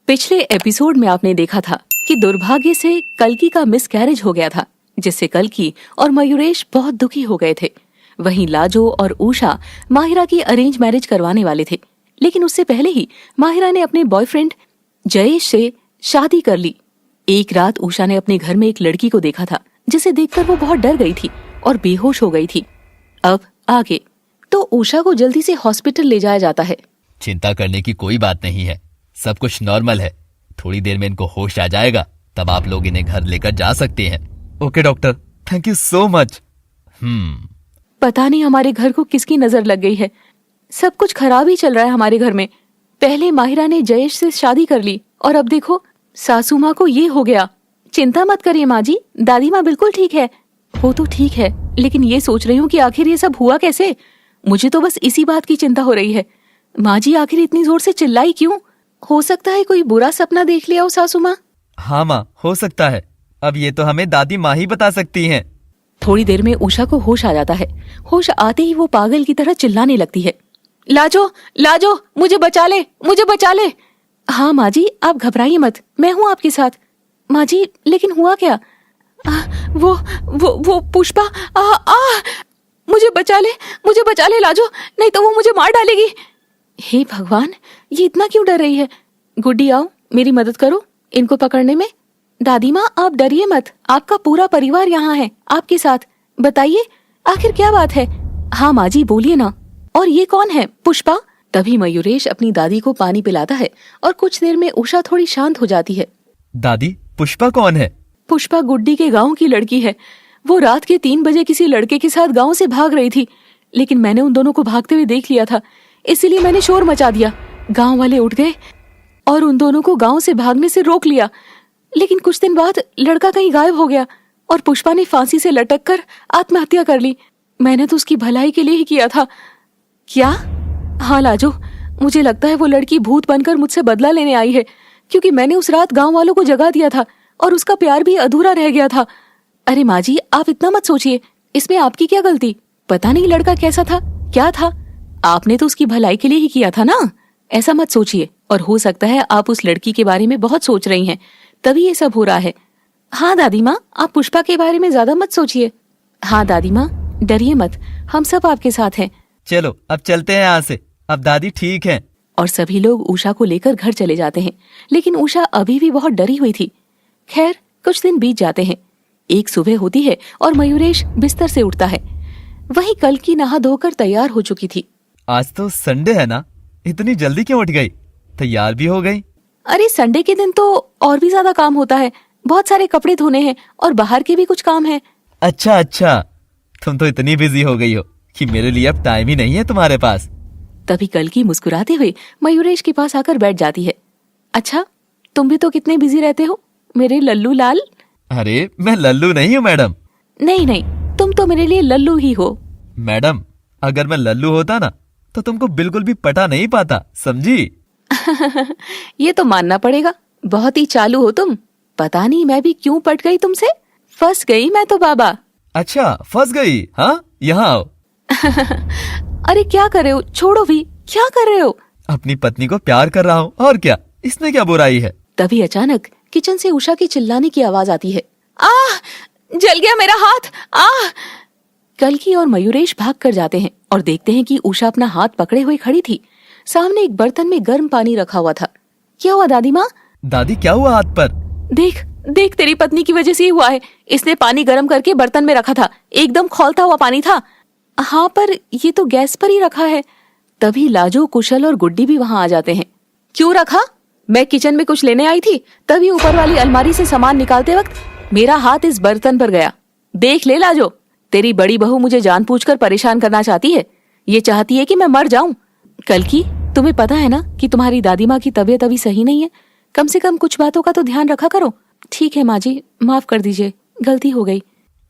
पिछले एपिसोड में आपने देखा था कि दुर्भाग्य से कल्कि का मिसकैरेज हो गया था, जिससे कल्कि और मयूरेश बहुत दुखी हो गए थे। वहीं लाजो और उषा माहिरा की अरेंज मैरिज करवाने वाले थे, लेकिन उससे पहले ही माहिरा ने अपने बॉयफ्रेंड जयेश से शादी कर ली। एक रात उषा ने अपने घर में एक लड़की को देखा था, जिसे देखकर वो बहुत डर गई थी और बेहोश हो गई थी। अब आगे तो उषा को जल्दी से हॉस्पिटल ले जाया जाता है। चिंता करने की कोई बात नहीं है, सब कुछ नॉर्मल है। थोड़ी देर में इनको होश आ जाएगा, तब आप लोग इन्हें घर लेकर जा सकते हैं। Okay doctor, thank you so much. पता नहीं हमारे घर को किसकी नजर लग गई है, सब कुछ खराब ही चल रहा है हमारे घर में। पहले माहिरा ने जयेश से शादी कर ली और अब देखो सासू माँ को ये हो गया। चिंता मत करिए माँ जी, दादी माँ बिल्कुल ठीक है। वो तो ठीक है, लेकिन ये सोच रही हूँ कि आखिर ये सब हुआ कैसे। मुझे तो बस इसी बात की चिंता हो रही है। माँ जी आखिर इतनी जोर से चिल्लाई क्यों? हो सकता है कोई बुरा सपना देख लिया हो सासू माँ। हाँ माँ, हो सकता है। अब ये तो हमें दादी माँ ही बता सकती हैं। थोड़ी देर में उषा को होश आ जाता है। होश आते ही वो पागल की तरह चिल्लाने लगती है, लाजो लाजो मुझे बचा ले, मुझे बचा ले। हाँ माँ जी, आप घबराइए मत, मैं हूँ आपके साथ। माँ जी लेकिन हुआ क्या? वो पुष्पा मुझे बचा ले, मुझे बचा ले लाजो, नहीं तो वो मुझे मार डालेगी। हे भगवान, ये इतना क्यों डर रही है? गुड्डी आओ, मेरी मदद करो इनको पकड़ने में। दादी माँ आप डरिए मत, आपका पूरा परिवार यहाँ है आपके साथ। बताइए आखिर क्या बात है? हाँ माँ जी बोलिए ना। और ये कौन है? पुष्पा। तभी मयूरेश अपनी दादी को पानी पिलाता है और कुछ देर में उषा थोड़ी शांत हो जाती है। दादी, पुष्पा कौन है? पुष्पा गुड्डी के गांव की लड़की है। वो रात के 3 बजे किसी लड़के के साथ गांव से भाग रही थी, लेकिन मैंने उन दोनों को भागते हुए देख लिया था, इसीलिए मैंने शोर मचा दिया। गांव वाले उठ गए और उन दोनों को गांव से भागने से रोक लिया। लेकिन कुछ दिन बाद लड़का कहीं गायब हो गया और पुष्पा ने फांसी से लटक कर आत्महत्या कर ली। मैंने तो उसकी भलाई के लिए ही किया था। क्या? हाँ लाजो, मुझे लगता है वो लड़की भूत बनकर मुझसे बदला लेने आई है, क्योंकि मैंने उस रात गांव वालों को जगा दिया था और उसका प्यार भी अधूरा रह गया था। अरे माँ जी आप इतना मत सोचिए, इसमें आपकी क्या गलती? पता नहीं लड़का कैसा था, क्या था, आपने तो उसकी भलाई के लिए ही किया था ना। ऐसा मत सोचिए, और हो सकता है आप उस लड़की के बारे में बहुत सोच रही हैं, तभी ये सब हो रहा है। हाँ दादी माँ, आप पुष्पा के बारे में ज्यादा मत सोचिए। हाँ दादी माँ डरिए मत, हम सब आपके साथ हैं। चलो अब चलते हैं यहाँ से, अब दादी ठीक है। और सभी लोग उषा को लेकर घर चले जाते हैं, लेकिन उषा अभी भी बहुत डरी हुई थी। खैर कुछ दिन बीत जाते हैं। एक सुबह होती है और मयूरेश बिस्तर से उठता है। वहीं कल्कि नहा धोकर तैयार हो चुकी थी। आज तो संडे है ना, इतनी जल्दी क्यों उठ गई? तैयार भी हो गई? अरे संडे के दिन तो और भी ज्यादा काम होता है, बहुत सारे कपड़े धोने हैं और बाहर के भी कुछ काम है। अच्छा, तुम तो इतनी बिजी हो गई हो कि मेरे लिए अब टाइम ही नहीं है तुम्हारे पास। तभी कल्कि मुस्कुराते हुए मयूरेश के पास आकर बैठ जाती है। अच्छा, तुम भी तो कितने बिजी रहते हो मेरे लल्लू लाल। अरे मैं लल्लू नहीं हूँ मैडम। नहीं, तुम तो मेरे लिए लल्लू ही हो। मैडम, अगर मैं लल्लू होता ना तो तुमको बिल्कुल भी पटा नहीं पाता, समझी? ये तो मानना पड़ेगा, बहुत ही चालू हो तुम। पता नहीं मैं भी क्यों पट गई तुमसे, फंस गई मैं तो बाबा। अच्छा फंस गई? हाँ यहाँ आओ। अरे क्या कर रहे हो, छोड़ो भी, क्या कर रहे हो? अपनी पत्नी को प्यार कर रहा हूँ, और क्या, इसमें क्या बुराई है? तभी अचानक किचन से उषा की चिल्लाने की आवाज आती है। जल गया मेरा हाथ। कल्कि और मयूरेश भाग कर जाते हैं और देखते हैं कि उषा अपना हाथ पकड़े हुए खड़ी थी। सामने एक बर्तन में गर्म पानी रखा हुआ था। क्या हुआ दादी माँ? दादी क्या हुआ हाथ पर? देख तेरी पत्नी की वजह से ही हुआ है। इसने पानी गर्म करके बर्तन में रखा था, एकदम खौलता हुआ पानी था। हाँ पर ये तो गैस पर ही रखा है। तभी लाजो, कुशल और गुड्डी भी वहाँ आ जाते हैं। क्यों रखा? मैं किचन में कुछ लेने आई थी, तभी ऊपर वाली अलमारी से सामान निकालते वक्त मेरा हाथ इस बर्तन पर गया। देख ले लाजो, तेरी बड़ी बहू मुझे जानबूझकर परेशान करना चाहती है। ये चाहती है कि मैं मर जाऊं। कल्कि तुम्हें पता है ना कि तुम्हारी दादी माँ की तबीयत अभी सही नहीं है, कम से कम कुछ बातों का तो ध्यान रखा करो। ठीक है माँ जी, माफ कर दीजिए, गलती हो गई।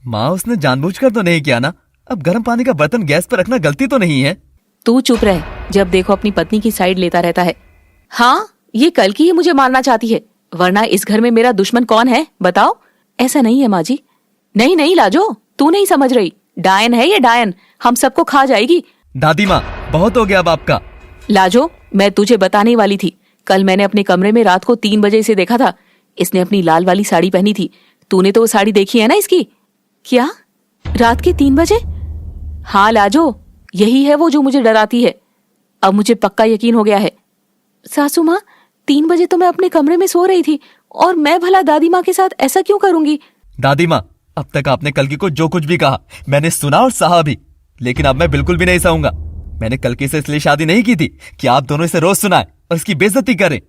माँ उसने जानबूझकर तो नहीं किया ना, अब गर्म पानी का बर्तन गैस पर रखना गलती तो नहीं है। तू चुप रह, जब देखो अपनी पत्नी की साइड लेता रहता है। हाँ ये कल्कि ही मुझे मारना चाहती है, वरना इस घर में मेरा दुश्मन कौन है बताओ? ऐसा नहीं है माँ जी। नहीं लाजो, तू नहीं समझ रही, डायन है ये डायन, हम सबको खा जाएगी। दादी माँ बहुत हो गया अब आपका। लाजो मैं तुझे बताने वाली थी कल मैंने अपने कमरे में रात को 3 बजे इसे देखा था। इसने अपनी लाल वाली साड़ी पहनी थी। तूने तो वो साड़ी देखी है ना इसकी? क्या? रात के 3 बजे? हाँ लाजो, यही है वो जो मुझे डराती है। अब मुझे पक्का यकीन हो गया है। सासू माँ, 3 बजे तो मैं अपने कमरे में सो रही थी, और मैं भला दादी माँ के साथ ऐसा क्यों करूंगी? दादी माँ, अब तक आपने कल्कि को जो कुछ भी कहा मैंने सुना और सहा भी, लेकिन अब मैं बिल्कुल भी नहीं सहूंगा। मैंने कल्कि से इसलिए शादी नहीं की थी कि आप दोनों इसे रोज सुनाए और इसकी बेइज्जती करें।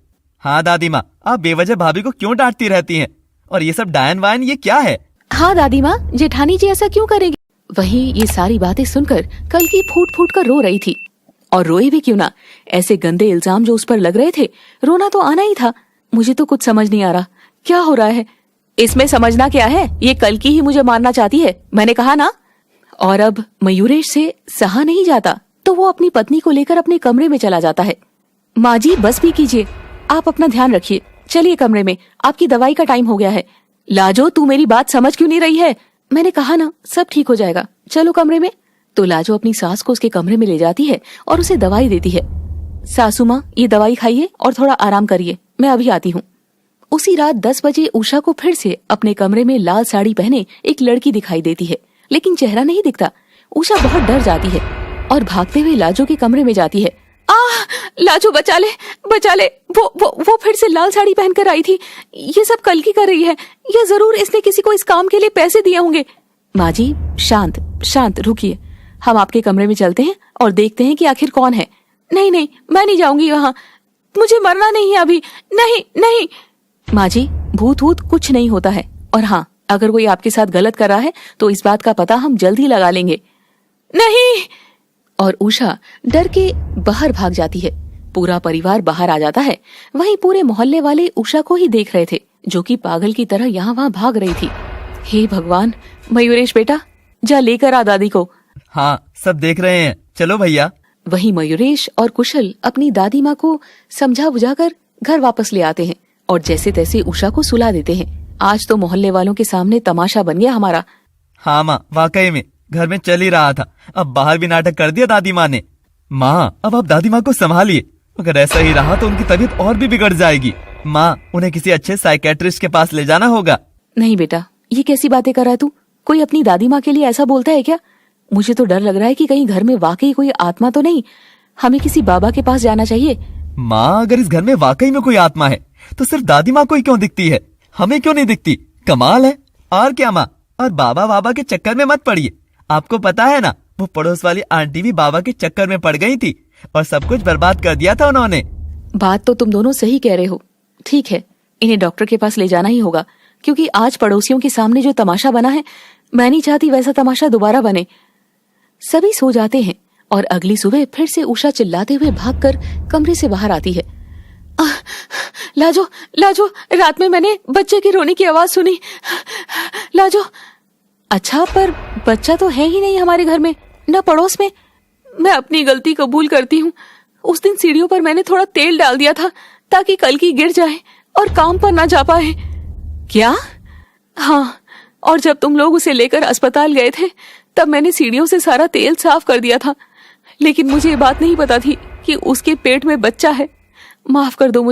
हाँ दादी माँ, आप बेवजह भाभी को क्यों डांटती रहती हैं? और ये सब डायन वायन ये क्या है? हाँ दादी माँ, जेठानी जी ऐसा क्यों करेगी? वहीं ये सारी बातें सुनकर कल्कि फूट फूट कर रो रही थी। और रोए भी क्यों ना, ऐसे गंदे इल्जाम जो उस पर लग रहे थे, रोना तो आना ही था। मुझे तो कुछ समझ नहीं आ रहा क्या हो रहा है। इसमें समझना क्या है? ये कल्कि ही मुझे मारना चाहती है, मैंने कहा ना। और अब मयूरेश से सहा नहीं जाता तो वो अपनी पत्नी को लेकर अपने कमरे में चला जाता है। माँ जी बस भी कीजिए, आप अपना ध्यान रखिए। चलिए कमरे में, आपकी दवाई का टाइम हो गया है। लाजो, तू मेरी बात समझ क्यों नहीं रही है? मैंने कहा ना, सब ठीक हो जाएगा, चलो कमरे में। तो लाजो अपनी सास को उसके कमरे में ले जाती है और उसे दवाई देती है। सासू माँ, ये दवाई खाइए और थोड़ा आराम करिए, मैं अभी आती हूँ। उसी रात 10 बजे उषा को फिर से अपने कमरे में लाल साड़ी पहने एक लड़की दिखाई देती है, लेकिन चेहरा नहीं दिखता। उषा बहुत डर जाती है और भागते हुए लाजो के कमरे में जाती है। लाजो बचा ले, बचा ले, वो फिर से लाल साड़ी पहनकर आई थी। ये सब कल्कि कर रही है, या जरूर इसने किसी को इस काम के लिए पैसे दिए होंगे। माँ जी शांत शांत, रुकिए, हम आपके कमरे में चलते हैं और देखते हैं कि आखिर कौन है। नहीं नहीं, मैं नहीं जाऊंगी वहाँ, मुझे मरना नहीं है अभी, नहीं नहीं। माँ जी, भूत वूत कुछ नहीं होता है, और हाँ, अगर कोई आपके साथ गलत कर रहा है तो इस बात का पता हम जल्द ही लगा लेंगे। नहीं। और उषा डर के बाहर भाग जाती है। पूरा परिवार बाहर आ जाता है। वहीं पूरे मोहल्ले वाले उषा को ही देख रहे थे, जो कि पागल की तरह यहाँ वहाँ भाग रही थी। हे भगवान, मयूरेश बेटा, जा लेकर आ दादी को। हाँ, सब देख रहे हैं, चलो भैया। वहीं मयूरेश और कुशल अपनी दादी माँ को समझा बुझाकर घर वापस ले आते हैं और जैसे तैसे उषा को सुला देते हैं। आज तो मोहल्ले वालों के सामने तमाशा बन गया हमारा। हाँ माँ, वाकई में घर में चल ही रहा था, अब बाहर भी नाटक कर दिया दादी माँ ने। माँ, अब आप दादी माँ को संभालिए, अगर ऐसा ही रहा तो उनकी तबीयत और भी बिगड़ जाएगी। माँ, उन्हें किसी अच्छे साइकेट्रिस्ट के पास ले जाना होगा। नहीं बेटा, ये कैसी बातें कर रहा है तू? कोई अपनी दादी माँ के लिए ऐसा बोलता है क्या? मुझे तो डर लग रहा है कि कहीं घर में वाकई कोई आत्मा तो नहीं। हमें किसी बाबा के पास जाना चाहिए। माँ, अगर इस घर में वाकई में कोई आत्मा है तो सिर्फ दादी माँ को ही क्यों दिखती है, हमें क्यों नहीं दिखती? कमाल है। और क्या माँ, और बाबा के चक्कर में मत पड़िए। आपको पता है ना, वो पड़ोस वाली आंटी भी बाबा के चक्कर में पड़ गई थी और सब कुछ बर्बाद कर दिया था उन्होंने। बात तो तुम दोनों सही कह रहे हो। ठीक है, इन्हें डॉक्टर के पास ले जाना ही होगा, क्योंकि आज पड़ोसियों के सामने जो तमाशा बना है, मैं नहीं चाहती वैसा तमाशा दोबारा बने। सभी सो जाते हैं और अगली सुबह फिर से उषा चिल्लाते हुए भागकर कमरे से बाहर आती है। लाजो, लाजो, रात में मैंने बच्चे के रोने की आवाज सुनी। लाजो। अच्छा, पर बच्चा तो है ही नहीं हमारे घर में, न पड़ोस में। मैं अपनी गलती कबूल करती हूँ। उस दिन सीढ़ियों पर मैंने थोड़ा तेल डाल दिया था ताकि कल्कि गिर जाए और काम पर ना जा पाए। क्या? हाँ, और जब तुम लोग उसे लेकर अस्पताल गए थे तब मैंने सीढ़ियों से सारा तेल साफ कर दिया था, लेकिन मुझे ये बात नहीं पता थी कि उसके पेट में बच्चा है। माफ कर दो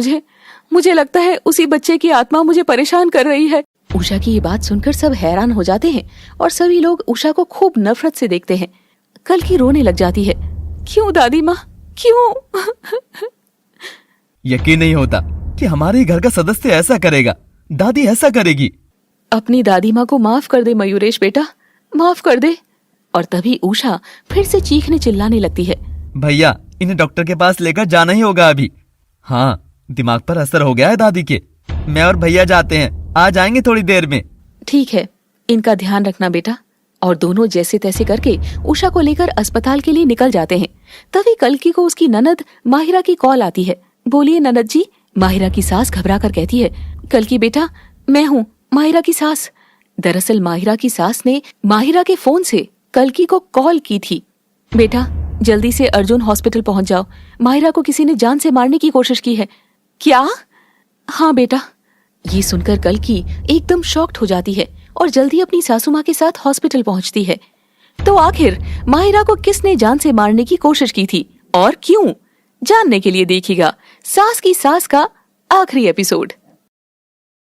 मुझे लगता है उसी बच्चे की आत्मा मुझे परेशान कर रही है। उषा की ये बात सुनकर सब हैरान हो जाते हैं और सभी लोग उषा को खूब नफरत से देखते हैं। कल्कि रोने लग जाती है। क्यों दादी माँ, क्यों? यकीन नहीं होता कि हमारे घर का सदस्य ऐसा करेगा। दादी ऐसा करेगी। अपनी दादी माँ को माफ कर दे मयूरेश बेटा, माफ कर दे। और तभी उषा फिर से चीखने चिल्लाने लगती है। भैया, इन्हें डॉक्टर के पास लेकर जाना ही होगा अभी। हाँ, दिमाग पर असर हो गया है दादी के। मैं और भैया जाते हैं, आ जाएंगे थोड़ी देर में। ठीक है, इनका ध्यान रखना बेटा। और दोनों जैसे तैसे करके उषा को लेकर अस्पताल के लिए निकल जाते हैं। तभी कल्कि को उसकी ननद माहिरा की कॉल आती है। बोलिए ननद जी। माहिरा की सास घबरा कर कहती है, कल्कि बेटा, मैं हूँ माहिरा की सास। दरअसल माहिरा की सास ने माहिरा के फोन से कल्कि को कॉल की थी। बेटा, जल्दी से अर्जुन हॉस्पिटल पहुंच जाओ, माहिरा को किसी ने जान से मारने की कोशिश की है। क्या? हाँ बेटा। ये सुनकर कल्कि एकदम शॉक्ड हो जाती है और जल्दी अपनी सासू माँ के साथ हॉस्पिटल पहुंचती है। तो आखिर माहिरा को किसने जान से मारने की कोशिश की थी और क्यों? जानने के लिए देखिएगा सास की सास का आखिरी एपिसोड।